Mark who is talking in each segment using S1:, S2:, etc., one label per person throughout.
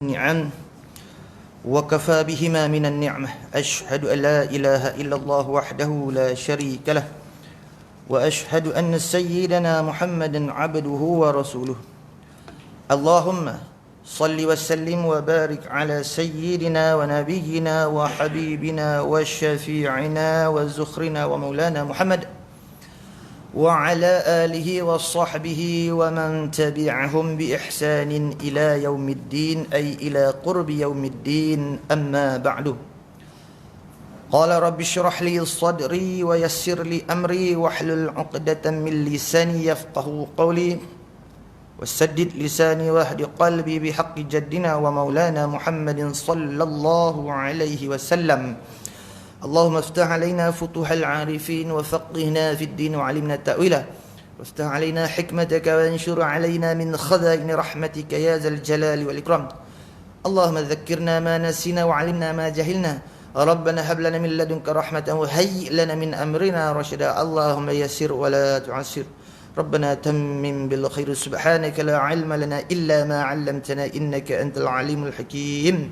S1: النعم وكفى بهما من النعمة أشهد أن لا إله إلا الله وحده لا شريك له وأشهد أن سيدنا محمدا عبده ورسوله اللهم صل وسلم وبارك على سيدنا ونبينا وحبيبنا وشفيعنا وزخرنا ومولانا محمد وعلى آله وصحبه ومن تبعهم بإحسان إلى يوم الدين أي إلى قرب يوم الدين أما بعد قال رب اشرح لي صدري ويسر لي أمري واحلل عقدة من لساني يفقه قولي وسدد لساني واهد قلبي بحق جدنا ومولانا محمد صلى الله عليه وسلم اللهم افتح علينا فتوح العارفين وفقهنا في الدين وعلمنا التأويل وافتح علينا حكمتك وانشر علينا من خزائن رحمتك يا ذا الجلال والإكرام اللهم ذكرنا ما نسينا وعلمنا ما جهلنا ربنا هب لنا من لدنك رحمة وهيئ لنا من أمرنا رشدا اللهم يسر ولا تعسر ربنا تمم بالخير سبحانك لا علم لنا إلا ما علمتنا إنك أنت العليم الحكيم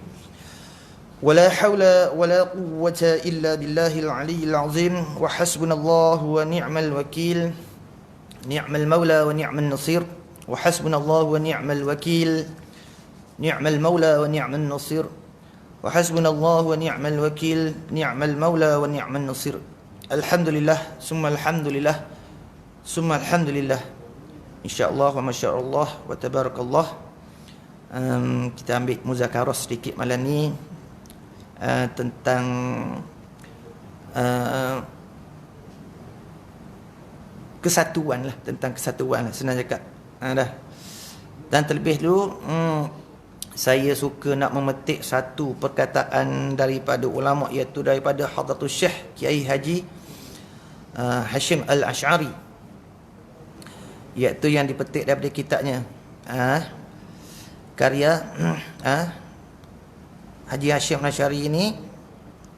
S1: ولا حول ولا قوة إلا بالله العلي العظيم وحسبنا الله ونعم الوكيل نعم المولى ونعم النصير وحسبنا الله ونعم الوكيل نعم المولى ونعم النصير وحسبنا الله ونعم الوكيل نعم المولى ونعم النصير الحمد لله ثم الحمد لله ثم الحمد لله إن شاء الله وما شاء الله وتبارك الله. Kita ambil muzakarah sedikit malam ni tentang kesatuan lah, tentang kesatuan lah senang cakap dah. Dan terlebih dulu saya suka nak memetik satu perkataan daripada ulama, iaitu daripada Hadratus Syekh Kiai Haji Hashim Al-Ash'ari, iaitu yang dipetik daripada kitabnya karya Haji Hashim Al-Ash'ari ini,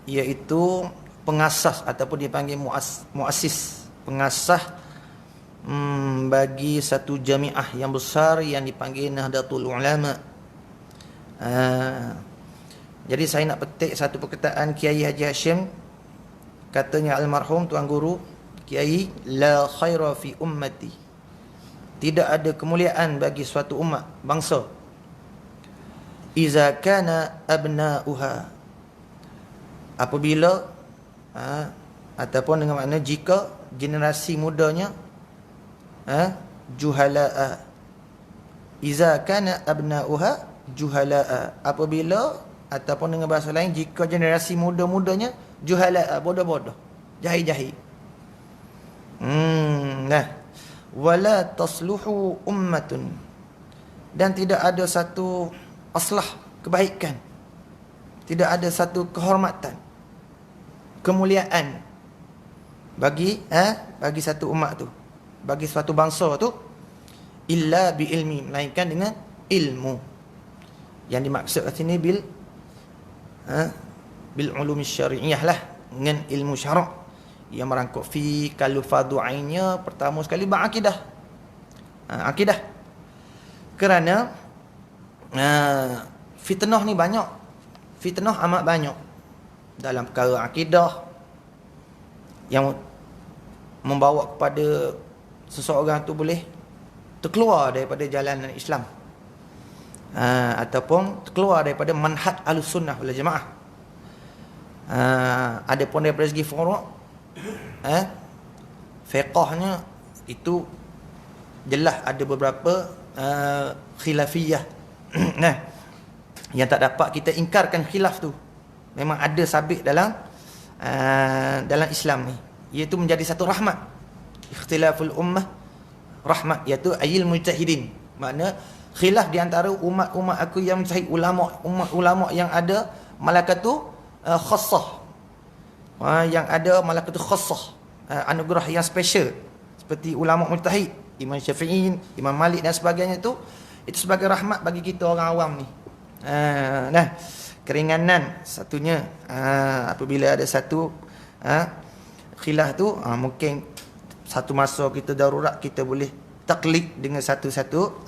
S1: iaitu pengasas ataupun dipanggil muassis, pengasas bagi satu jamiah yang besar yang dipanggil Nahdlatul Ulama. Jadi saya nak petik satu perkataan Kiai Haji Hashim. Katanya almarhum Tuan Guru Kiai, la khaira fi ummati, tidak ada kemuliaan bagi suatu umat, bangsa, iza kana abna'uha, apabila ataupun dengan makna jika generasi mudanya juhala'a, iza kana abna'uha juhala'a, apabila ataupun dengan bahasa lain jika generasi muda-mudanya juhala'a, bodoh-bodoh, jahil-jahil. Nah, wala tasluhu ummatun, dan tidak ada satu aslah kebaikan, tidak ada satu kehormatan, kemuliaan bagi satu umat tu, bagi suatu bangsa tu, illa bi ilmi, melainkan dengan ilmu. Yang dimaksud kat sini bil ulumi syari'iyah lah, dengan ilmu syarak yang merangkap fi. Kalau fardu ainnya pertama sekali berakidah, akidah. Kerana fitnah ni banyak, fitnah amat banyak dalam perkara akidah yang membawa kepada seseorang tu boleh terkeluar daripada jalanan Islam, ataupun terkeluar daripada manhaj Ahlussunnah wal Jamaah. Adapun daripada segi furu', fiqhnya itu jelas ada beberapa khilafiyah. Nah, yang tak dapat kita ingkarkan khilaf tu, memang ada sabit dalam Islam ni, iaitu menjadi satu rahmat. Ikhtilaful ummah rahmat, iaitu ayil mujtahidin, makna khilaf di antara umat-umat aku yang mujtahid, ulama yang ada malakatu khassah, yang ada malakatu khassah, anugerah yang special, seperti ulama mujtahid, Imam Syafi'i, Imam Malik dan sebagainya itu sebagai rahmat bagi kita orang awam ni. Nah, keringanan satunya apabila ada satu khilaf tu, mungkin satu masa kita darurat, kita boleh taklid dengan satu-satu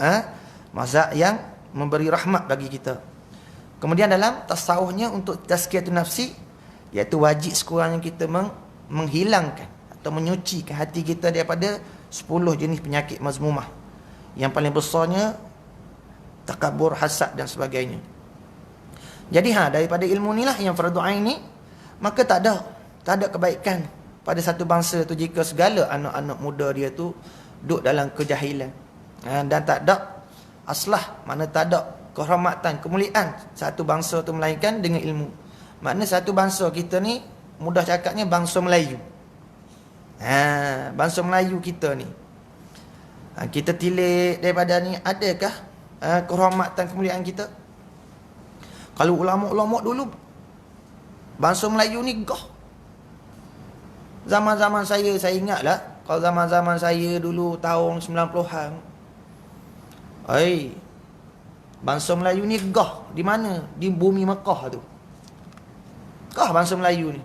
S1: mazhab yang memberi rahmat bagi kita. Kemudian dalam tasawufnya untuk tazkiyatun nafsi, iaitu wajib sekurangnya kita menghilangkan atau menyucikan hati kita daripada 10 jenis penyakit mazmumah. Yang paling besarnya takabur, hasad dan sebagainya. Jadi daripada ilmu ni lah yang fardu ain ni, maka tak ada kebaikan pada satu bangsa tu jika segala anak-anak muda dia tu duduk dalam kejahilan. Dan tak ada aslah, mana tak ada kehormatan, kemuliaan satu bangsa tu melainkan dengan ilmu. Makna satu bangsa kita ni, mudah cakapnya bangsa Melayu. Bangsa Melayu kita ni, kita tilik daripada ni, adakah kehormatan, kemuliaan kita? Kalau ulama-ulama dulu, bangsa Melayu ni gah. Zaman-zaman saya ingatlah, kalau zaman-zaman saya dulu tahun 90-an, bangsa Melayu ni gah. Di mana? Di bumi Mekah tu. Gah bangsa Melayu ni.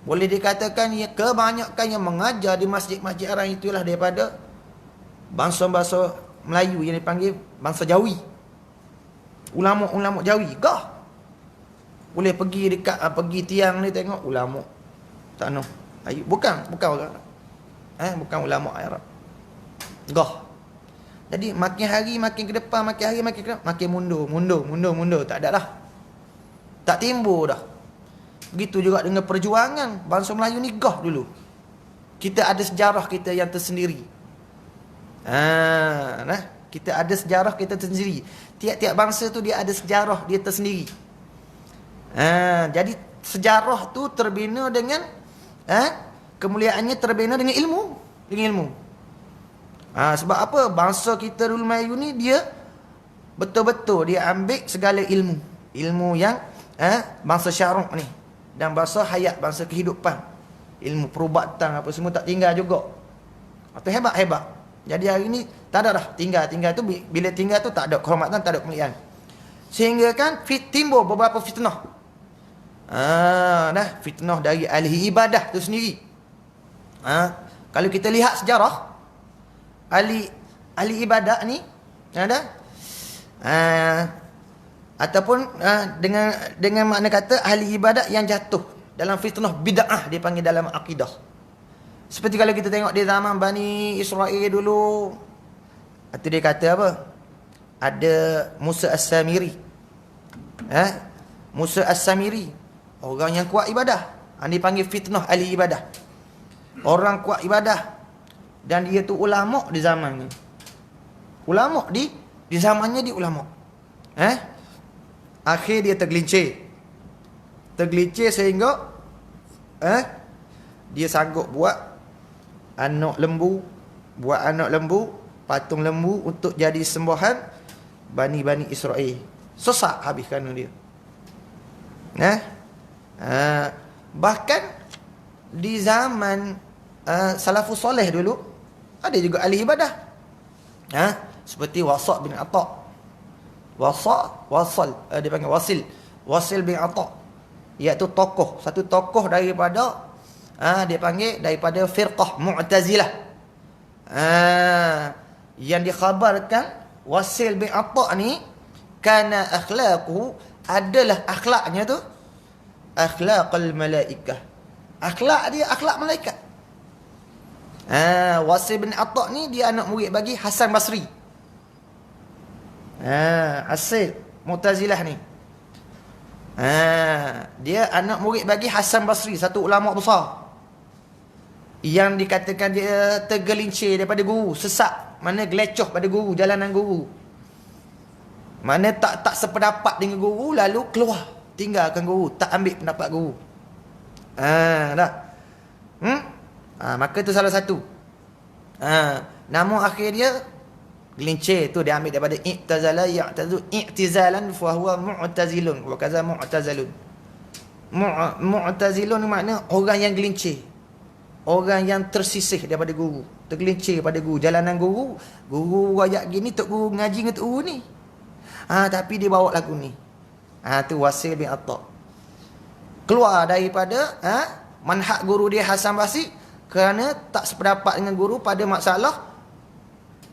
S1: Boleh dikatakan kebanyakan yang mengajar di masjid-masjid arang itulah daripada bangsa-bangsa Melayu yang dipanggil bangsa Jawi. Ulama-ulama Jawi gah. Boleh pergi dekat pergi tiang ni tengok ulama tak noh. Bukan orang. Bukan ulama Arab. Gah. Jadi makin hari makin ke depan, makin mundur. Tak ada dah. Tak timbul dah. Begitu juga dengan perjuangan bangsa Melayu ni gah dulu. Kita ada sejarah kita yang tersendiri. Kita ada sejarah kita tersendiri. Tiap-tiap bangsa tu dia ada sejarah dia tersendiri. Jadi sejarah tu terbina dengan kemuliaannya terbina dengan ilmu. Sebab apa? Bangsa kita dulu Melayu ni dia betul-betul dia ambil segala ilmu yang bangsa Syaruk ni, dan bangsa hayat, bangsa kehidupan, ilmu perubatan apa semua tak tinggal juga. Atau hebat. Jadi hari ni tak ada dah tinggal tu, bila tinggal tu tak ada kehormatan, tak ada kemuliaan. Sehingga kan timbul beberapa fitnah. Fitnah dari ahli ibadah tu sendiri. Kalau kita lihat sejarah ahli ibadah ni ataupun dengan makna kata ahli ibadah yang jatuh dalam fitnah bid'ah, dia panggil dalam akidah. Seperti kalau kita tengok di zaman Bani Israel dulu, itu dia kata apa? Ada Musa As-Samiri. Musa As-Samiri, orang yang kuat ibadah. Dia panggil fitnah ahli ibadah. Orang kuat ibadah, dan dia tu ulama di zamannya. Ulama di zamannya dia ulama. Akhir dia tergelincir sehingga dia sanggup buat anak lembu, patung lembu untuk jadi sembahan Bani Israel. Sesak habis kerana dia. Bahkan di zaman salafus soleh dulu ada juga ahli ibadah. Seperti Wasaq bin Atha. Dia panggil Wasil bin Atha, iaitu satu tokoh daripada dia panggil daripada firqah Mu'tazilah. Yang dikhabarkan Wasil bin Atha ni kana akhlaquhu, adalah akhlaknya tu akhlaqal malaikah. Akhlak dia akhlak malaikat. Wasil bin Atha ni dia anak murid bagi Hasan Basri. Hasil Mu'tazilah ni. Dia anak murid bagi Hasan Basri, satu ulama besar yang dikatakan dia tergelincir daripada guru, sesak, mana gelecoh pada guru, jalanan guru, mana tak sependapat dengan guru, lalu keluar, tinggalkan guru, tak ambil pendapat guru. Maka itu salah satu. Namun akhir dia gelincir tu, dia ambil daripada i'tazala ya'tazu i'tizalan fa huwa mu'tazilun wa kaza mu'tazalun. Mu'tazilun makna orang yang gelincir, orang yang tersisih daripada guru, tergelincir pada guru, jalanan guru royak gini, tok guru ngaji dengan tok guru ni. Tapi dia bawa lagu ni. Tu Wasil bin Atha. Keluar daripada manhaj guru dia Hasan Basri kerana tak sependapat dengan guru pada masalah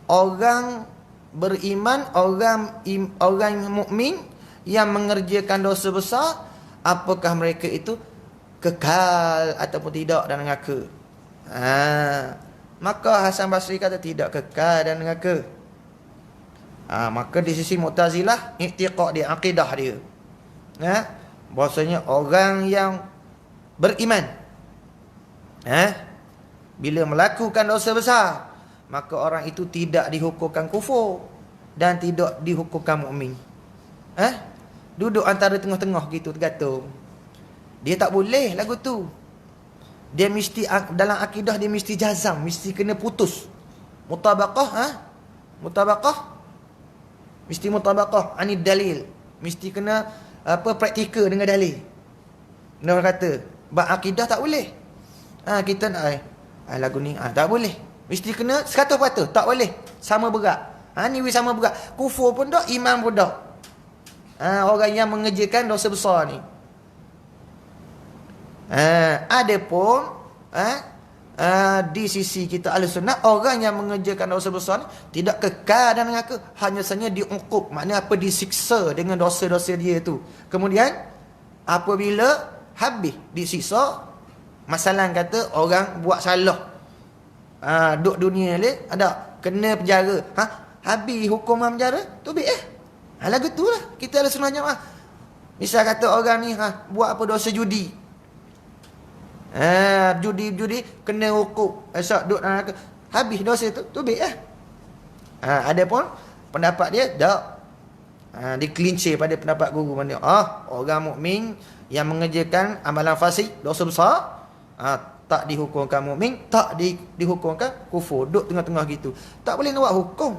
S1: orang beriman, orang mukmin yang mengerjakan dosa besar, apakah mereka itu kekal ataupun tidak dalam neraka? Maka Hasan Basri kata tidak kekal dalam neraka. Maka di sisi Mu'tazilah, i'tiqad dia, akidah dia, bahasanya orang yang beriman, bila melakukan dosa besar, maka orang itu tidak dihukumkan kufur dan tidak dihukumkan mukmin. Duduk antara tengah-tengah gitu, tergantung. Dia tak boleh lagu tu. Dia mesti dalam akidah dia mesti jazam, mesti kena putus. Mutabaqah, mutabaqah. Mesti mutabaqah anid dalil. Mesti kena praktikal dengan dalil. Dia kata, bab akidah tak boleh. Kita nak lagu ni tak boleh. Mesti kena 100%, tak boleh. Sama berat. Ni sama berat. Kufur pun tak, iman pun tak. Orang yang mengerjakan dosa besar ni. Adapun di sisi kita Ahlussunnah, orang yang mengerjakan dosa besar ni tidak kekal dalam neraka, hanya saja diukup, maknanya apa, disiksa dengan dosa-dosa dia tu. Kemudian apabila habis disiksa, masalah kata orang buat salah, duduk dunia ni ada kena penjara, habis hukuman penjara tu lagu tu lah kita Ahlussunnah Jamaah. Misal kata orang ni buat apa, dosa judi, judi kena hukum, esok duduk dalam neraka, habis dosa tu ada pun pendapat dia tak, dikelincir pada pendapat guru mana, orang mukmin yang mengerjakan amalan fasik, dosa besar, tak dihukumkan mukmin, tak dihukumkan kufur. Duduk tengah-tengah gitu, tak boleh nak buat hukum.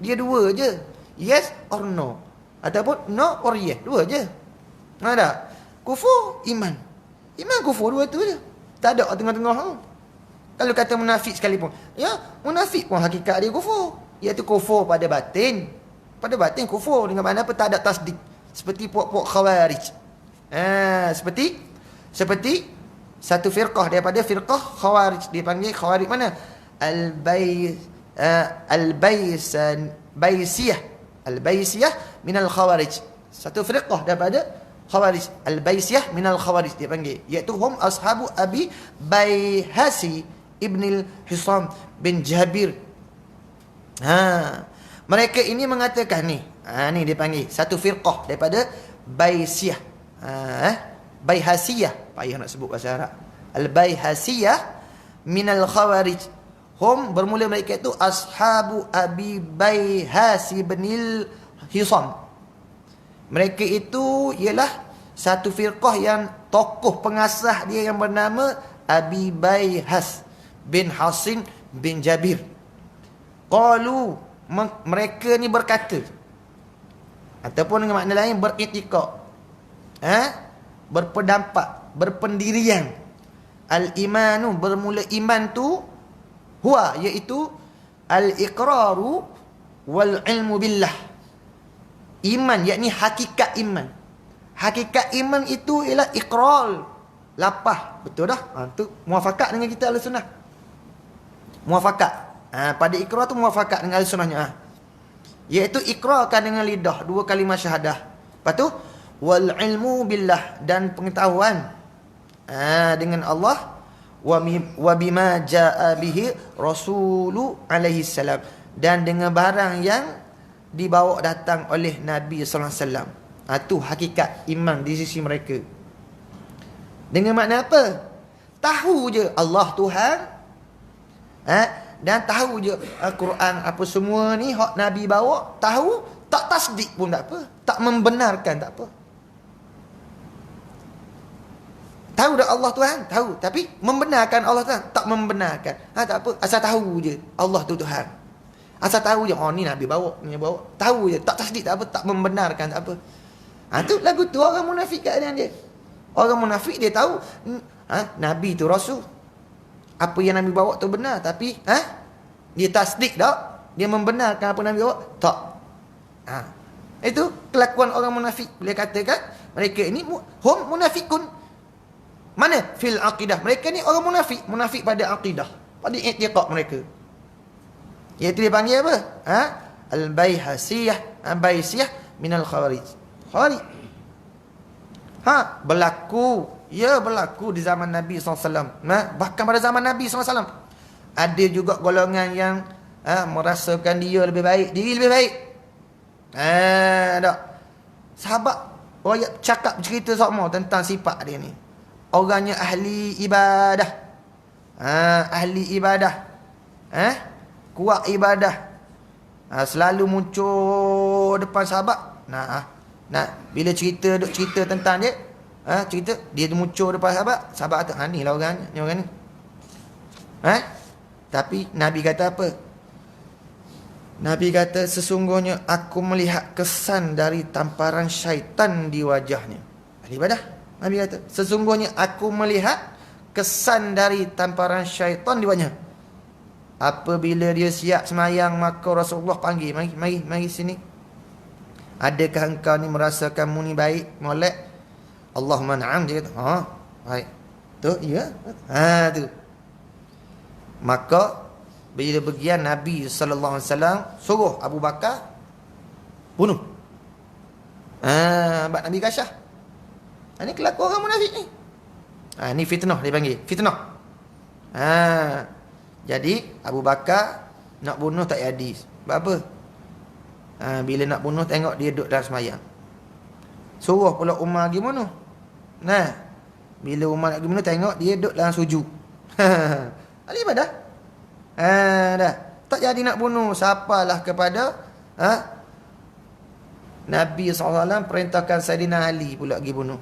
S1: Dia dua je, yes or no, ataupun no or yes, dua je. Ada kufur, iman kufur, dua tu je. Tak ada tengah-tengah. Kalau kata munafik sekalipun, munafik pun hakikat dia kufur, iaitu kufur pada batin. Pada batin kufur dengan mana apa, tak ada tasdik, seperti puak-puak khawarij. Seperti satu firqah daripada firqah khawarij, dipanggil khawarij mana, Al-Baisiyah minal khawarij. Satu firqah daripada khawarij, Al-Baisiyah minal khawarij dipanggil, iaitu hum ashabu Abi Baihasi ibn al-Hisam bin Jabir. Mereka ini mengatakan ni dipanggil satu firqah daripada Baisiyah, Baihasiyah, payah nak sebut bahasa Arab, Al-Baihasiyah minal khawarij. Hum, bermula mereka itu ashabu Abi Baihasi bin al-Hisam. Mereka itu ialah satu firqah yang tokoh pengasas dia yang bernama Abi Baihas bin Hasin bin Jabir. Qalu, mereka ni berkata, ataupun dengan makna lain beriktikad, berpendapat, berpendirian, al-imanu, bermula iman tu, huwa, iaitu al-iqraru wal ilmu billah. Iman, yakni hakikat iman. Hakikat iman itu ialah iqrar, lapah. Betul dah? Tu muafakat dengan kita Ahlussunnah. Muafakat. Pada iqrar tu muafakat dengan Ahlussunnahnya. Iaitu iqrarkan dengan lidah, dua kalimah syahadah. Lepas tu wal ilmu billah, dan pengetahuan dengan Allah, wa bima jaa bihi rasulu alaihi salam, dan dengan barang yang dibawa datang oleh Nabi sallallahu alaihi wasallam. Tu hakikat iman di sisi mereka. Dengan makna apa? Tahu je Allah Tuhan, dan tahu je Al-Quran apa semua ni hak Nabi bawa, tahu, tak tasdik pun tak apa, tak membenarkan tak apa. Tahu dah Allah Tuhan, tahu, tapi membenarkan Allah Tuhan, tak membenarkan. Tak apa, asal tahu je Allah tu Tuhan. Asal tahu je, ni Nabi bawa, ni bawa. Tahu je, tak tasdik tak apa, tak membenarkan tak apa. Tu lagu tu orang munafik keadaan dia. Orang munafik dia tahu Nabi tu Rasul, apa yang Nabi bawa tu benar, tapi dia tasdik tak, dia membenarkan apa Nabi bawa, tak. Itu kelakuan orang munafik. Boleh katakan mereka ini hum munafikun. Mana? Fil aqidah. Mereka ni orang munafik. Munafik pada aqidah, pada i'tiqad mereka. Iaitu dia panggil apa? Al-Baihasiyah, Baisiyah minal khawarij. Khawarij. Berlaku. Ya, berlaku di zaman Nabi SAW. Bahkan pada zaman Nabi SAW. Ada juga golongan yang merasakan dia lebih baik. Diri lebih baik. Tak. Sahabat cakap cerita sama tentang sifat dia ni. Orangnya ahli ibadah. Ahli ibadah. Kuat ibadah. Selalu muncul depan sahabat. Bila cerita tentang dia, cerita dia muncul depan sahabat kata, ni lah orang ni. Tapi Nabi kata apa? Nabi kata, sesungguhnya aku melihat kesan dari tamparan syaitan di wajahnya. Ahli ibadah. Nabi kata, sesungguhnya aku melihat kesan dari tamparan syaitan di wajahnya. Apabila dia siap semayang, maka Rasulullah panggil, mari sini. Adakah engkau ni merasakan ni baik, molek? Allahumma na'am. Dia kata, baik. Tu, ya. Tu. Maka bila bagian Nabi sallallahu alaihi wasallam suruh Abu Bakar bunuh. Abang Nabi Kasyah. Ini kelakuan orang munafik ni. Ni fitnah dia panggil, fitnah. Jadi Abu Bakar nak bunuh tak jadi. Sebab apa? Bila nak bunuh tengok dia duduk dalam semayang. Suruh pula Umar pergi bunuh. Bila Umar nak pergi bunuh tengok dia duduk dalam sujud. Ali ibadah. Dah. Tak jadi nak bunuh. Siapalah kepada Nabi SAW perintahkan Saidina Ali pula pergi bunuh.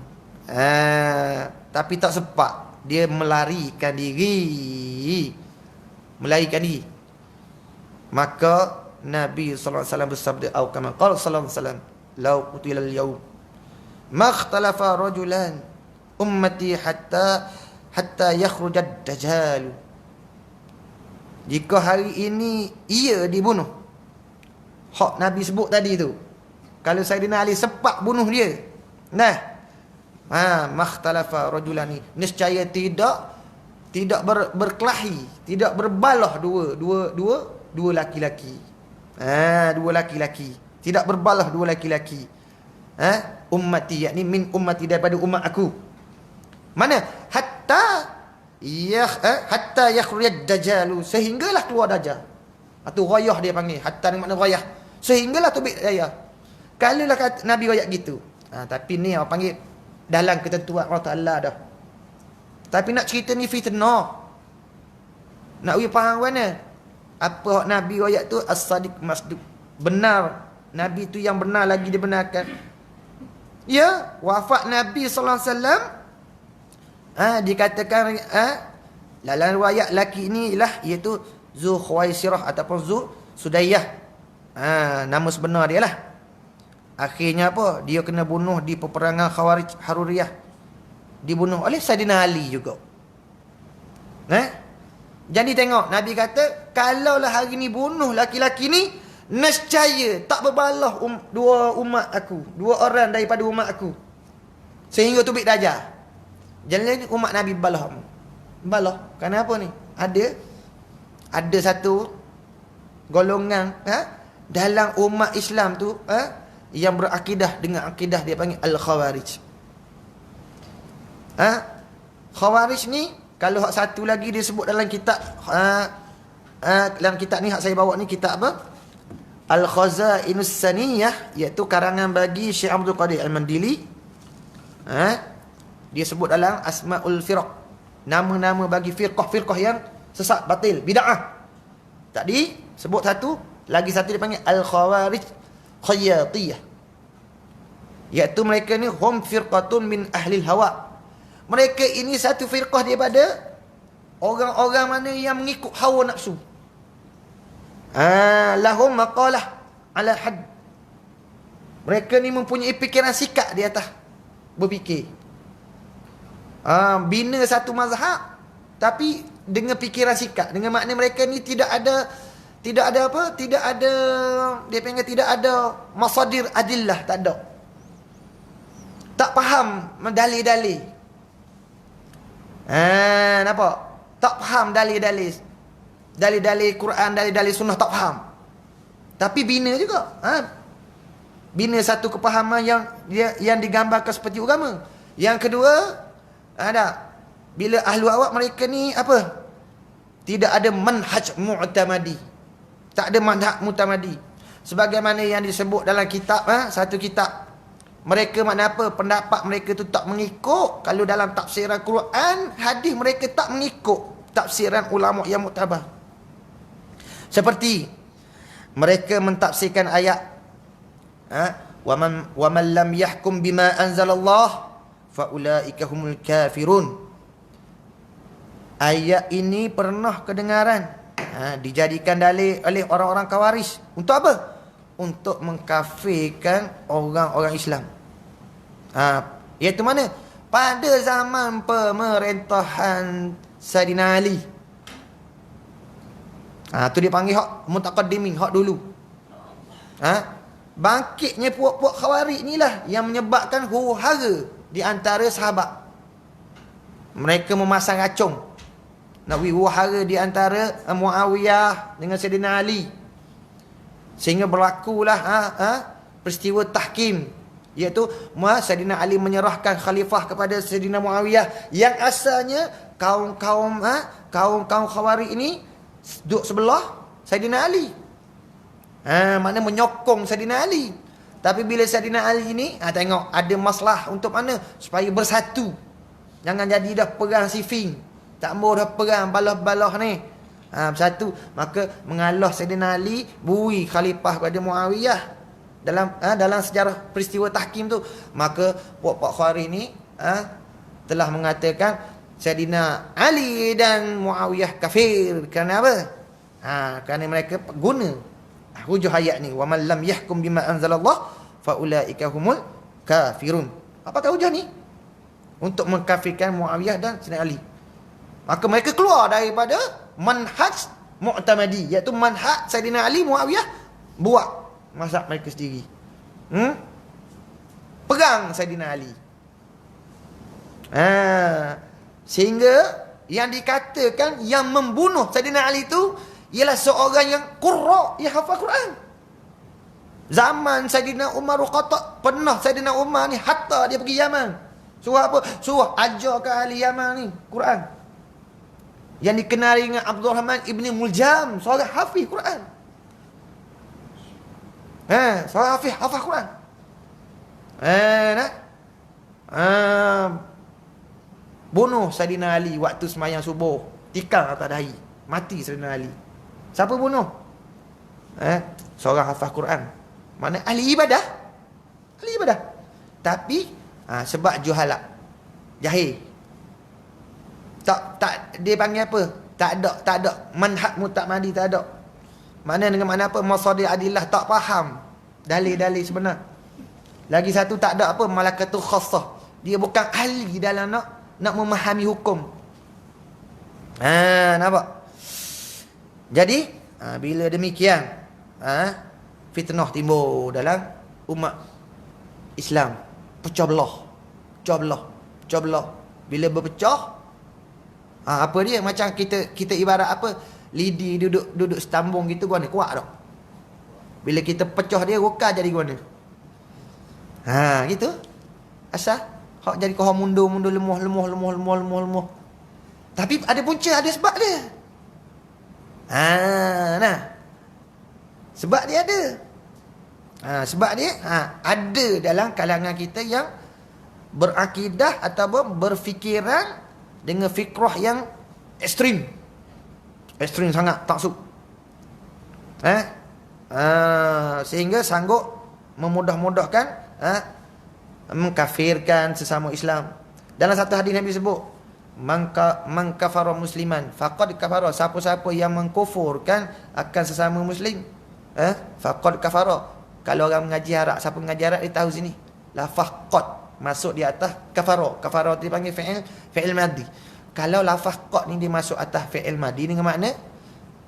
S1: Tapi tak sempat. Dia melarikan diri. Maka Nabi SAW bersabda, atau kama qala sallallahu alaihi wasallam, "Lau qutila al-yawm ma ikhtalafa rajulan ummati hatta yakhruja ad-dajjal." Jika hari ini ia dibunuh, hak Nabi sebut tadi tu, kalau Saidina Ali sempat bunuh dia, ma ikhtalafa rajulani, niscaya tidak berkelahi, tidak berbalah dua laki-laki. Dua laki-laki. Tidak berbalah dua laki-laki. Ummati, yakni min ummati, daripada umat aku. Mana? Hatta yakhrujad dajalu, sehinggalah keluar dajjal. Atau ghayah dia panggil. Hatta ni makna ghayah. Sehinggalah tubik dajjal. Kalaulah kata Nabi royak gitu. Tapi ni orang panggil dalam ketentuan Allah Taala dah. Tapi nak cerita ni fitnah. Nak faham mana? Apa hak Nabi royak tu as-sadiq masduq. Benar. Nabi tu yang benar lagi dibenarkan. Ya, wafat Nabi sallallahu alaihi wasallam dikatakan dalam riwayat laki ni ialah iaitu Zu Khuwaisirah ataupun Zu Sudayyah. Nama sebenar dia lah. Akhirnya apa? Dia kena bunuh di peperangan Khawarij Haruriyah. Dibunuh oleh Saidina Ali juga. Jadi tengok, Nabi kata, kalaulah hari ni bunuh laki-laki ni, nescaya tak berbalah dua umat aku, dua orang daripada umat aku, sehingga tubik dajjal. Jadi umat Nabi balah. Kenapa ni? Ada satu golongan dalam umat Islam tu yang berakidah dengan akidah dia panggil Al-Khawarij. Khawarij ni, kalau hak satu lagi dia sebut dalam kitab dalam kitab ni hak saya bawa ni, kitab apa? Al-Khazainus Saniyah, iaitu karangan bagi Syekh Abdul Qadir Al-Mandili. Dia sebut dalam Asmaul Firaq, nama-nama bagi firqah-firqah yang sesat, batil, bid'ah. Tadi sebut satu, lagi satu dia panggil Al-Khawarij Khayatiyah, iaitu mereka ni hum firqatun min ahli hawa. Mereka ini satu firqah daripada orang-orang mana yang mengikut hawa nafsu. Lahum maqalah ala had. Mereka ni mempunyai fikiran sikap di atas berfikir. Bina satu mazhab tapi dengan fikiran sikap. Dengan makna mereka ni tidak ada apa? Tidak ada, dia panggil tidak ada masadir adillah, tak ada. Tak faham dalil-dalil. Nampak? Tak faham dalil-dalil Quran, dalil-dalil sunnah, tak faham. Tapi bina juga.
S2: bina satu kepahaman yang digambarkan seperti agama. Yang kedua, bila ahlu awak mereka ni apa? Tidak ada manhaj mu'tamadi. Tak ada manhaj mu'tamadi. Sebagaimana yang disebut dalam kitab, satu kitab. Mereka makna apa? Pendapat mereka tu tak mengikut. Kalau dalam tafsiran Quran, hadis mereka tak mengikut tafsiran ulama yang muktabar. Seperti mereka mentafsirkan ayat, wa man lam yahkum bima anzalallah fa ulaika humul kafirun. Ayat ini pernah kedengaran, dijadikan dalil oleh orang-orang Khawarij. Untuk apa? Untuk mengkafirkan orang-orang Islam. Iaitu mana? Pada zaman pemerintahan Saidina Ali. Tu dia panggil hak mutaqaddimin, hak dulu. Bangkitnya puak-puak Khawarij inilah yang menyebabkan huru-hara di antara sahabat. Mereka memasang racun nak huru-hara di antara Muawiyah dengan Saidina Ali. Sehingga berlakulah peristiwa tahkim, iaitu Saidina Ali menyerahkan khalifah kepada Saidina Muawiyah, yang asalnya kaum-kaum Khawarij ini duduk sebelah Saidina Ali. Maknanya menyokong Saidina Ali. Tapi bila Saidina Ali ini tengok ada masalah untuk mana? Supaya bersatu. Jangan jadi dah perang Siffin, tak mau dah perang balah-balah ni. Bersatu. Maka mengalah Saidina Ali, bui khalifah pada Muawiyah. Dalam sejarah peristiwa tahkim tu, maka puak-puak Khawarij ni telah mengatakan Saidina Ali dan Muawiyah kafir. Kerana apa? Kerana mereka guna hujah ayat ni, wa man lam yahkum bima anzalallah fa ulaika humul kafirun. Apakah hujah ni? Untuk mengkafirkan Muawiyah dan Saidina Ali. Maka mereka keluar daripada manhaj mu'tamadi, iaitu manhaj Saidina Ali, Muawiyah buat mazhab mereka sendiri. Perang Saidina Ali. Sehingga yang dikatakan yang membunuh Saidina Ali itu ialah seorang yang qurra, yang hafal Quran. Zaman Saidina Umar Khattab, pernah Saidina Umar ni hatta dia pergi Yaman. Suruh apa? Suruh ajarkan ahli Yaman ni Quran. Yang dikenali dengan Abdurrahman ibni Muljam, seorang hafiz Quran. Seorang hafiz hafal Quran. Bunuh Saidina Ali waktu sembahyang subuh, tikar atas dahi, mati Saidina Ali. Siapa bunuh? Seorang hafal Quran. Mana ahli ibadah. Ahli ibadah. Tapi sebab juhala, jahil. Tak dia panggil apa? Tak ada manhaj mutamadi, tak ada. Mana dengan mana apa? Masadir adillah, tak faham dalil-dalil sebenar. Lagi satu, tak ada apa? Malakatul khassah. Dia bukan ahli dalam nak memahami hukum. Nampak? Jadi bila demikian, fitnah timbul dalam umat Islam. Pecah belah. Bila berpecah, apa dia? Macam kita ibarat apa? Lidi duduk setambung gitu, gua ni kuat tak? Bila kita pecah dia, rokar jadi gua ni. Gitu. Asal hak jadi kau mundur lemah. Tapi ada punca, ada sebab dia. Sebab dia ada. Sebab dia ada dalam kalangan kita yang berakidah ataupun berfikiran dengan fikrah yang ekstrim sangat, taksub. Sehingga sanggup memudah-mudahkan mengkafirkan sesama Islam. Dalam satu hadis Nabi sebut, man kafara musliman faqad kafara. Siapa-siapa yang mengkufurkan akan sesama muslim, faqad kafara. Kalau orang mengaji Arab, siapa mengaji Arab dia tahu sini. Lafaz qad masuk di atas kafara. Kafara dipanggil fi'il madhi. Kalau lafaz qad ni dia masuk atas fi'il madhi dengan makna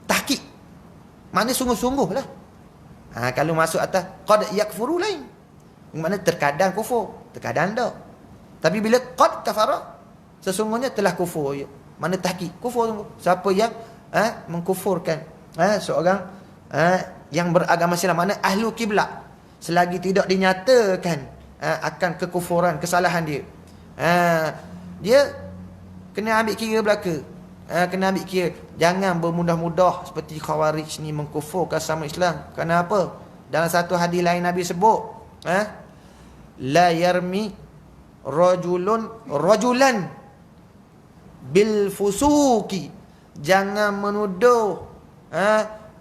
S2: tahqiq. Makna sungguh-sungguh lah. Kalau masuk atas qad yakfuru lain, makna terkadang kufur, terkadang tak. Tapi bila qad kafara, sesungguhnya telah kufur. Mana tahqiq, kufur sungguh. Siapa yang mengkufurkan seorang yang beragama Islam, mana ahlu kiblat. selagi tidak dinyatakan akan kekufuran, kesalahan dia. Dia kena ambil kira belaka. Kena ambil kira. Jangan bermudah-mudah seperti Khawarij ni mengkufurkan sama Islam. Kenapa? Dalam satu hadis lain Nabi sebut, la yarmi rajulan bil fusuki. Jangan menuduh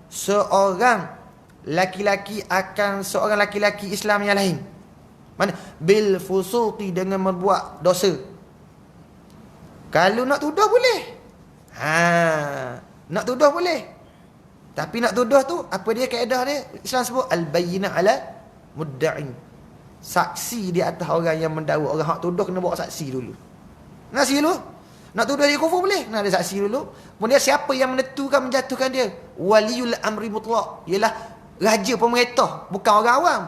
S2: seorang laki-laki akan seorang laki-laki Islam yang lain. Mana? Bil fusuqi, dengan membuat dosa. Kalau nak tuduh boleh. Nak tuduh boleh. Tapi nak tuduh tu, apa dia kaedah dia? Islam sebut al-bayyinah ala mudda'in. Saksi di atas orang yang mendakwa. Orang hak tuduh kena bawa saksi dulu. Nak saksi dulu. Nak tuduh dia kufur boleh. Nak ada saksi dulu. Kemudian siapa yang menentukan menjatuhkan dia? Waliyul amri mutlaq. Ialah raja pemerintah, bukan orang awam.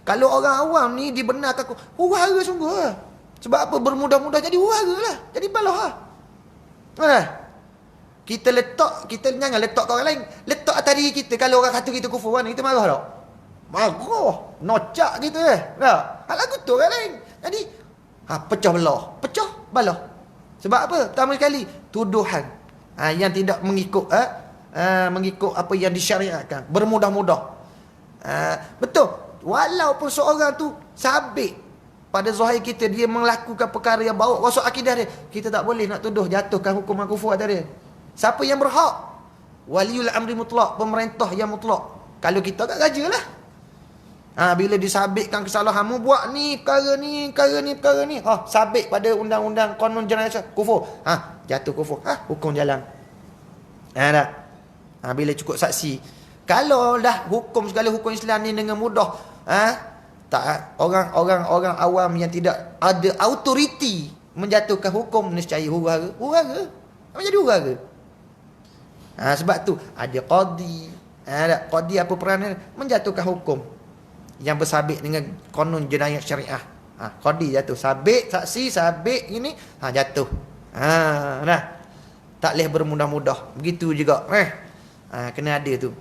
S2: Kalau orang awam ni dibenarkan, huru-hara sungguh lah. Sebab apa? Bermudah-mudah jadi huru-hara lah. Jadi balah lah. Kita jangan letak ke orang lain. Letak atas diri kita. Kalau orang kata kita kufur kan, kita marah tak? Marah. Nocak kita tak? Hal lagu tu orang lain. Jadi, pecah belah. Pecah balah. Sebab apa? Pertama sekali, tuduhan. Yang tidak mengikut apa yang disyariatkan. Bermudah-mudah. Betul. Walaupun seorang tu sabit pada zahir kita, dia melakukan perkara yang bawa rosak akidah dia, kita tak boleh nak tuduh, jatuhkan hukuman kufur atas dia. Siapa yang berhak? Waliul amri mutlaq, pemerintah yang mutlak. Kalau kita kat raja lah. Bila disabitkan kesalahan, mu buat ni, perkara ni, sabit pada undang-undang konon jenayah kufur. Jatuh kufur. Hukum jalan. Tak? Bila cukup saksi. Kalau dah hukum segala hukum Islam ni dengan mudah, tak, orang awam yang tidak ada autoriti menjatuhkan hukum, nescaya huru-hara. Menjadi huru-hara. Sebab tu ada qadi. Qadi apa peranan? Menjatuhkan hukum yang bersabit dengan konon jenayah syariah. Qadi jatuh, sabit saksi, sabit ini, jatuh. Tak boleh bermudah-mudah. Begitu juga. Kena ada tu.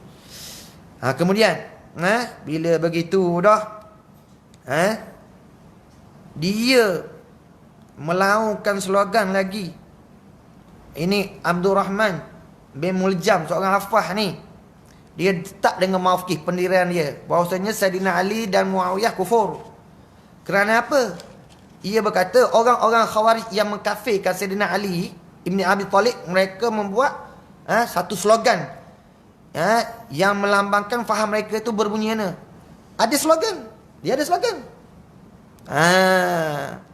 S2: Kemudian bila begitu dah, dia melaungkan slogan lagi. Ini Abdul Rahman bin Muljam, seorang hafaz ni. Dia tetap dengan mauqif pendirian dia, bahawasanya Saidina Ali dan Muawiyah kufur. Kerana apa? Ia berkata orang-orang Khawarij yang mengkafirkan Saidina Ali Ibn Abi Talib, mereka membuat satu slogan yang melambangkan faham mereka itu berbunyi mana? Ada slogan. Dia ada slogan.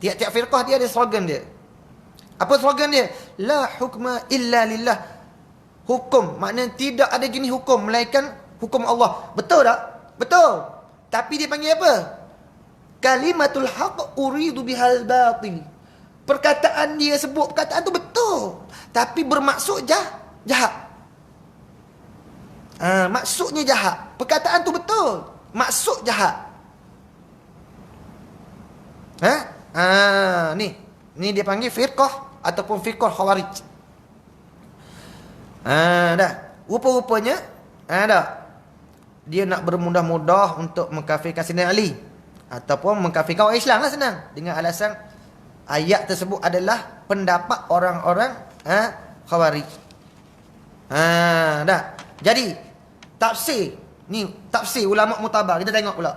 S2: Tiap-tiap firqah dia ada slogan dia. Apa slogan dia? La hukma illa lillah. Hukum, maknanya tidak ada jenis hukum melainkan hukum Allah. Betul tak? Betul. Tapi dia panggil apa? Kalimatul haq uridu bihal batil. Perkataan dia sebut, perkataan tu betul, tapi bermaksud jahat. Maksudnya jahat. Perkataan tu betul, maksud jahat. Ni dia panggil firqah ataupun firqah Khawarij. Dah. Rupa-rupanya dia nak bermudah-mudah untuk mengkafirkan Sayyidina Ali ataupun mengkafirkan orang Islam lah, senang, dengan alasan ayat tersebut adalah pendapat orang-orang Khawarij. Dah. Jadi tafsir ni, tafsir ulama mutabar, kita tengok pula.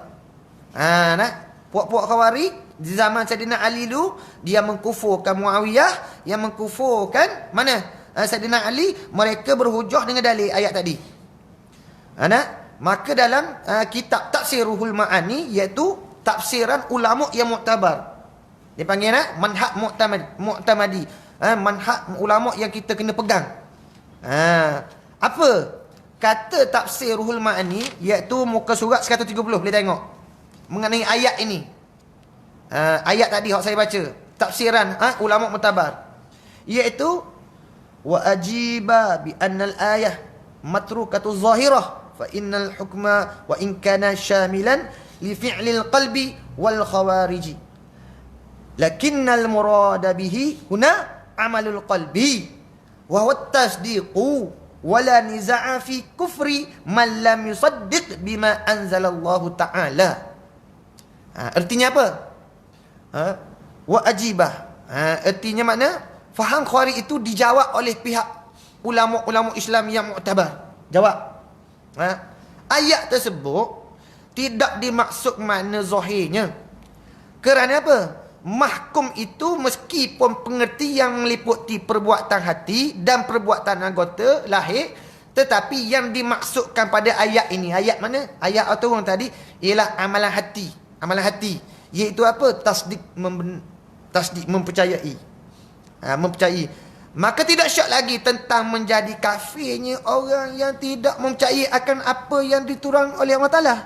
S2: Puak-puak Khawarij di zaman Sayyidina Ali dulu, dia mengkufurkan Muawiyah, yang mengkufurkan mana? Sayyidina Ali. Mereka berhujah dengan dalil ayat tadi. Maka dalam kitab Tafsirul Ma'ani, iaitu tafsiran ulama yang muktabar, dia panggil manhaj mu'tamadi, manhaj ulama yang kita kena pegang. Apa kata Tafsirul Ma'ani, iaitu muka surat 130, boleh tengok mengenai ayat ini. Ayat tadi yang saya baca, tafsiran ulama muktabar, iaitu wa ajiba bi annal ayah matrukatu zahirah fa innal hukma wa in kana syamilan li fi'lil qalbi wal khawariji lakinnal murada bihi huna amalul qalbi wa huwa tasdiqu wala niza'a fi kufri man lam yusaddiq bima anzalallahu ta'ala. Artinya apa? Wa ajibah. Artinya makna faham Khawarij itu dijawab oleh pihak ulama-ulama Islam yang muktabar. Jawab. Ayat tersebut tidak dimaksud makna zahirnya. Kerana apa? Mahkum itu meskipun pengertian meliputi perbuatan hati dan perbuatan anggota lahir, tetapi yang dimaksudkan pada ayat ini, ayat mana? Ayat atau orang tadi ialah amalan hati. Amalan hati, iaitu apa? Tasdik mempercayai. Mempercayai. Maka tidak syak lagi tentang menjadi kafirnya orang yang tidak mempercayai akan apa yang diturun oleh Allah Ta'ala.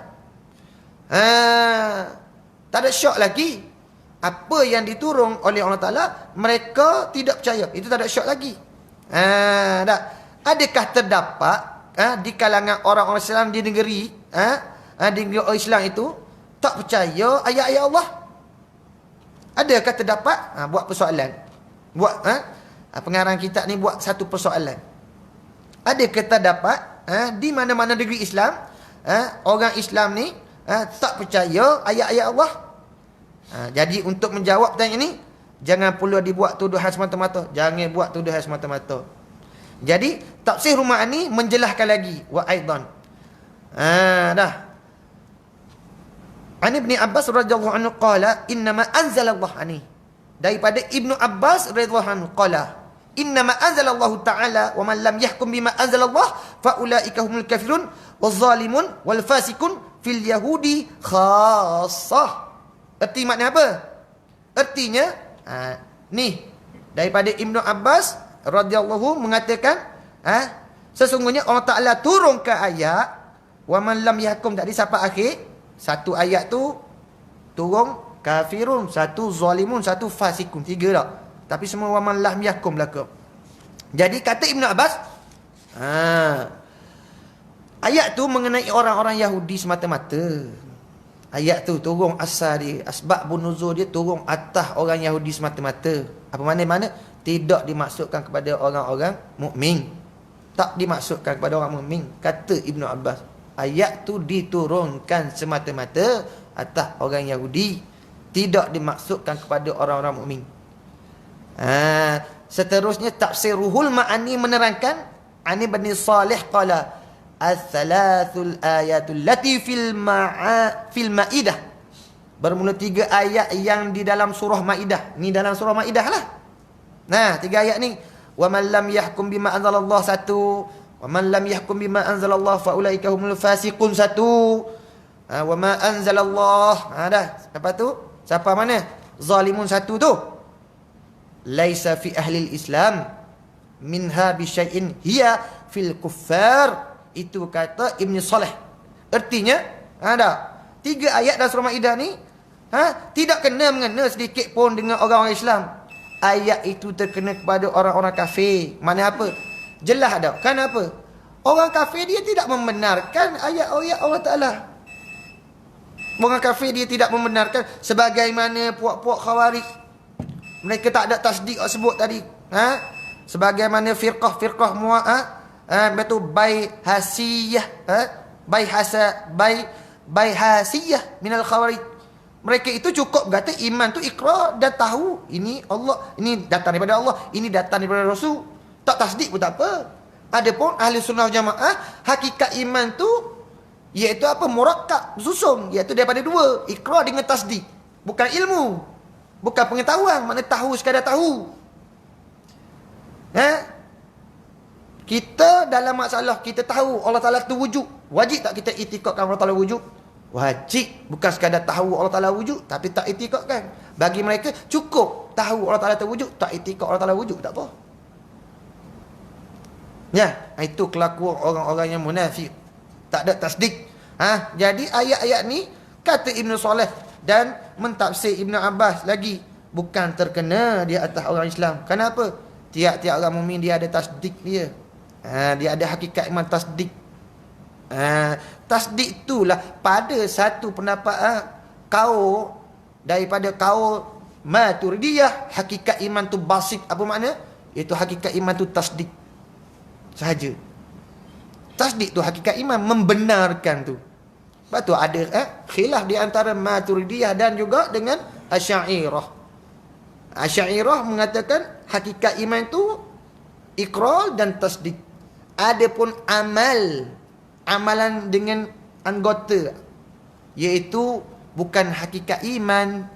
S2: Tak ada syak lagi. Apa yang diturun oleh Allah Ta'ala, mereka tidak percaya. Itu tak ada syak lagi. Tak. Adakah terdapat di kalangan orang-orang Islam di negeri, di negeri orang Islam itu, tak percaya ayat-ayat Allah? Adakah terdapat? Buat persoalan. Buat pengarang kitab ni buat satu persoalan. Adakah terdapat di mana-mana negeri Islam, orang Islam ni tak percaya ayat-ayat Allah? Jadi untuk menjawab pertanyaan ini, jangan pula dibuat tuduhan semata-mata. Jangan buat tuduhan semata-mata. Jadi tafsir Ruma'ani menjelaskan lagi. Wa aidan. Dah. An Ibn Abbas radhiyallahu anhu qala innama anzalallahu ani. Daripada Ibnu Abbas radhiyallahu anhu qala innama anzalallahu ta'ala wa man lam yahkum bima anzalallah fa ulaika humul kafirun waz zalimun wal fasikun fil yahudi khassah. Erti makna apa? Ertinya ni daripada Ibnu Abbas radhiyallahu mengatakan sesungguhnya Allah Taala turunkan ayat wa man lam yahkum tadi sampai akhir. Satu ayat tu turun kafirun, satu zalimun, satu fasikun, tiga dah. Tapi semua wa man lam yahkum belaka. Jadi kata Ibnu Abbas, ayat tu mengenai orang-orang Yahudi semata-mata. Ayat tu turun asal dia, asbabun nuzul dia turun atas orang Yahudi semata-mata. Apa mana-mana tidak dimaksudkan kepada orang-orang mukmin. Tak dimaksudkan kepada orang mukmin. Kata Ibnu Abbas, ayat tu diturunkan semata-mata atas orang Yahudi, tidak dimaksudkan kepada orang-orang mukmin. Seterusnya tafsir Ruhul Ma'ani menerangkan, Ani bin Salih qala al-thalathul ayatul lati fil Ma'idah. Bermula 3 ayat yang di dalam surah Ma'idah. Ni dalam surah Ma'idah lah. Nah, 3 ayat ni. Wa man lam yahkum bima anzalallah 1. Wa man lam yahkum bima anzalallah fa ulaika humul fasiqun 1. Wa ma anzalallah. Dah. Lepas tu siapa mana? Zalimun 1 tu. Laisa fi ahli al-Islam minha bi syai'in hiya fil kuffar. Itu kata Ibn Salih. Artinya, ada 3 ayat dalam surah Ma'idah ni, tidak kena-mengena sedikit pun dengan orang-orang Islam. Ayat itu terkena kepada orang-orang kafir. Mana apa? Jelas ada. Kenapa? Orang kafir dia tidak membenarkan ayat-ayat Allah Ta'ala. Orang kafir dia tidak membenarkan, sebagaimana puak-puak Khawarij. Mereka tak ada tasdik sebut tadi. Sebagaimana firqah betul bai hasiyah, bai hasiyah minal Khawarij. Mereka itu cukup kata iman tu ikrar dan tahu ini Allah, ini datang daripada Allah, ini datang daripada Rasul. Tak tasdik pun tak apa. Adapun ahli sunnah jamaah, hakikat iman tu iaitu apa? Murakkab, susun, iaitu daripada 2, ikrar dengan tasdik. Bukan ilmu, bukan pengetahuan, makna tahu sekadar tahu. Kita dalam masalah kita tahu Allah Ta'ala tu wujud. Wajib tak kita itikadkan Allah Ta'ala wujud? Wajib. Bukan sekadar tahu Allah Ta'ala wujud, tapi tak itikadkan. Bagi mereka cukup tahu Allah Ta'ala tu wujud, tak itikad Allah Ta'ala wujud, tak apa. Ya, itu kelakuan orang-orang yang munafik. Tak ada tasdik. Jadi ayat-ayat ni kata Ibn Salih dan mentafsir Ibn Abbas lagi bukan terkena di atas orang Islam. Kenapa? Tiap-tiap orang mukmin dia ada tasdik dia. Dia ada hakikat iman tasdik. Tasdik itulah pada satu pendapat kaum daripada kaum Maturidiyah, hakikat iman tu basit. Apa makna? Itu hakikat iman tu tasdik sahaja. Tasdik tu hakikat iman, membenarkan tu. Sebab tu ada khilaf di antara Maturidiyah dan juga dengan Asy'ariyah. Asy'ariyah mengatakan hakikat iman tu ikrar dan tasdik. Adapun amalan dengan anggota, iaitu bukan hakikat iman.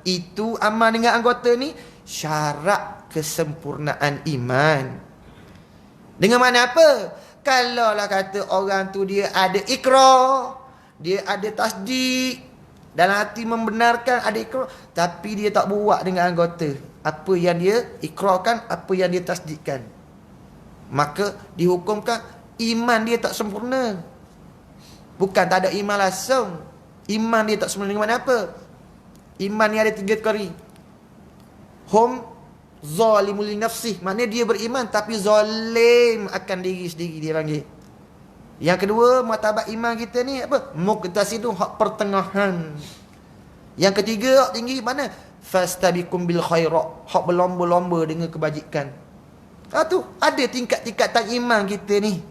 S2: Itu amal dengan anggota ni syarat kesempurnaan iman. Dengan mana apa? Kalaulah kata orang tu dia ada ikrar, dia ada tasdik, dalam hati membenarkan ada ikrar, tapi dia tak buat dengan anggota apa yang dia ikrarkan, apa yang dia tasdikkan, maka dihukumkan iman dia tak sempurna. Bukan tak ada iman langsung, iman dia tak sempurna. Dengan mana apa? Iman ni ada 3 perkara. Zalimul li nafsih, maknanya dia beriman tapi zalim akan diri sendiri, dia panggil. Yang kedua, martabat iman kita ni apa? Muqtasidun, hak pertengahan. Yang ketiga, hak tinggi mana? Fastabiqum bil khairat, hak berlomba-lomba dengan kebajikan. Tu ada tingkat-tingkatan iman kita ni.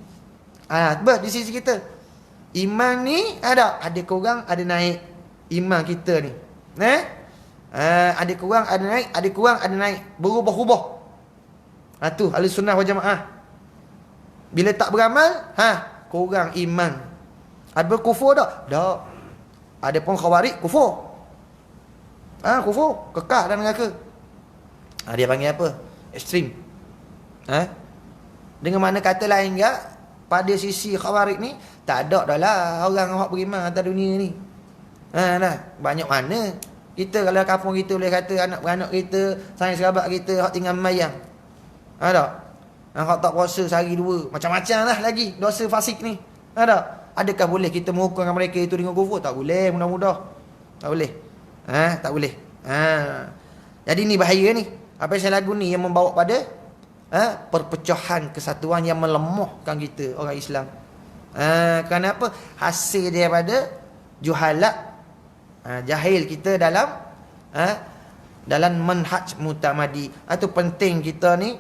S2: Di sisi kita. Iman ni ada kurang, ada naik iman kita ni. Ada kurang, ada naik, ada kurang, ada naik, berubah-ubah. Tu ahli sunnah wal jamaah. Bila tak beramal, kurang iman. Ada kufur tak? Tak. Ada pun khawarij kufur. Kufur, kekal dalam neraka. Dia panggil apa? Ekstrim. Dengan mana kata lain enggak, pada sisi khawarij ni tak ada dah lah orang yang beriman atas dunia ni. Banyak mana. Kita kalau kampung kita boleh kata anak-beranak kita, sayang sahabat kita hak tinggal memayang. Ada. Hak tak puasa sehari dua, macam-macam lah lagi dosa fasik ni. Ada. Adakah boleh kita menghukumkan mereka itu dengan kufur? Tak boleh, mudah-mudah. Tak boleh. Tak boleh. Jadi ni bahaya ni. Apa yang saya lagu ni yang membawa pada perpecahan kesatuan yang melemahkan kita orang Islam. Kenapa? Hasil daripada juhalat, jahil kita dalam manhaj mutamadi. Itu penting kita ni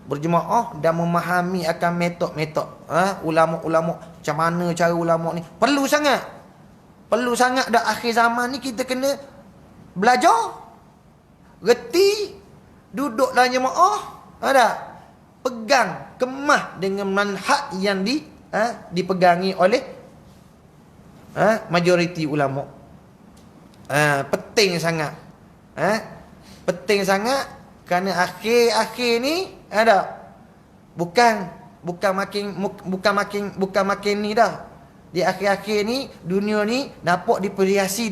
S2: berjemaah dan memahami akan metod-metod ulama-ulama, macam mana cara ulama ni. Perlu sangat dah akhir zaman ni kita kena belajar, reti, duduk dalam jemaah, pegang kemah dengan manhaj yang dipegangi oleh majoriti ulama. Penting sangat. Penting sangat kerana akhir-akhir ni bukan makin ni dah. Di akhir-akhir ni dunia ni nampak diperiasi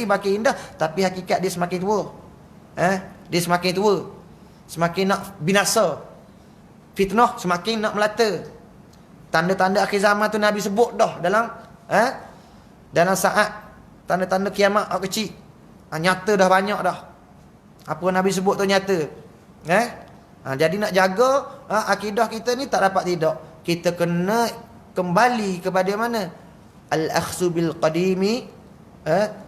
S2: makin indah, tapi hakikat dia semakin tua. Dia semakin tua. Semakin nak binasa. Fitnah semakin nak melata. Tanda-tanda akhir zaman tu Nabi sebut dah dalam saat tanda-tanda kiamat kecil. Nyata dah banyak dah. Apa Nabi sebut tu nyata. Jadi nak jaga akidah kita ni tak dapat tidak. Kita kena kembali kepada mana? Al-akhsu bil qadimi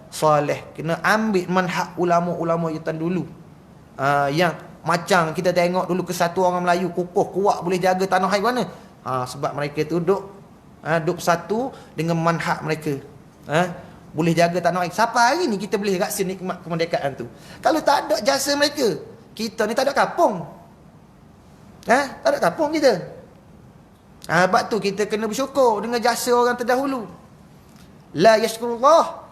S2: salih. Kena ambil manhaj ulama-ulama yang dulu. Yang macam kita tengok dulu kesatuan orang Melayu kukuh kuat boleh jaga tanah air mana? Sebab mereka tu duduk satu dengan manhaj mereka. Boleh jaga tanah air. Sampai hari ni kita boleh rasa nikmat kemerdekaan tu. Kalau tak ada jasa mereka, kita ni tak ada kampung. Tak ada kampung kita. Sebab tu kita kena bersyukur dengan jasa orang terdahulu. La yashkurullah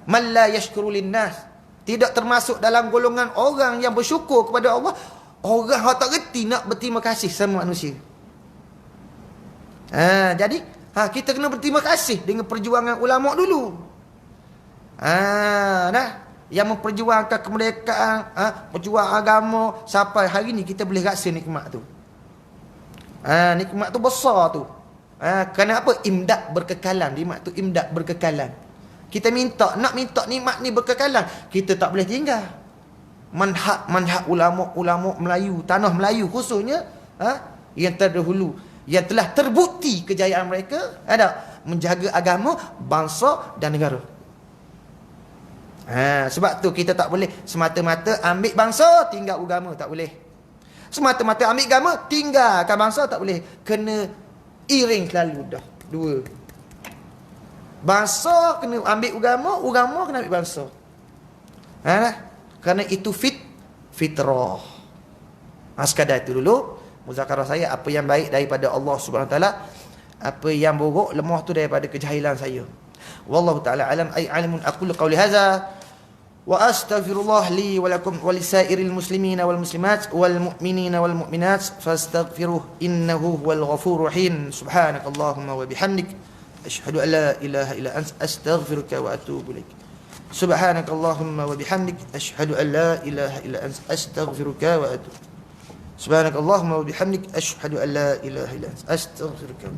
S2: man la yashkuru linnas. Tidak termasuk dalam golongan orang yang bersyukur kepada Allah orang yang tak reti nak berterima kasih sama manusia. Jadi kita kena berterima kasih dengan perjuangan ulama dulu. Yang memperjuangkan kemerdekaan, perjuangan agama sampai hari ni kita boleh rasa nikmat tu. Nikmat tu besar tu. Kenapa? Imdad berkekalan. Nikmat tu imdad berkekalan. Kita nak minta nikmat ni berkekalan, kita tak boleh tinggal. Manhaj ulama-ulama Melayu, tanah Melayu khususnya, yang terdahulu, yang telah terbukti kejayaan mereka menjaga agama, bangsa dan negara. Sebab tu kita tak boleh semata-mata ambil bangsa tinggal agama, tak boleh. Semata-mata ambil agama, tinggalkan bangsa tak boleh. Kena iring selalu dah. Dua. Bangsa kena ambil agama, agama kena ambil bangsa. Kerana itu fitrah. Sekadar itu dulu muzakarah saya. Apa yang baik daripada Allah Subhanahu Wa Taala, apa yang buruk lemah tu daripada kejahilan saya. Wallahu taala alam. Ay alimun aqulu qawli hadza wa astaghfirullah li wa lakum wa lisairil muslimina wal muslimat wal mu'minina wal mu'minat fastaghfiruh innahu huwal ghafurur rahim. Subhanakallahumma wa bihamdik asyhadu an la ilaha illa anta astaghfiruka wa atubu ilaik. Subhanakallahumma wa bihamdik asyhadu an la ilaha illa anta astaghfiruka wa atubu. Subhanakallahumma wa bihamdik asyhadu an la ilaha illa anta astaghfiruka.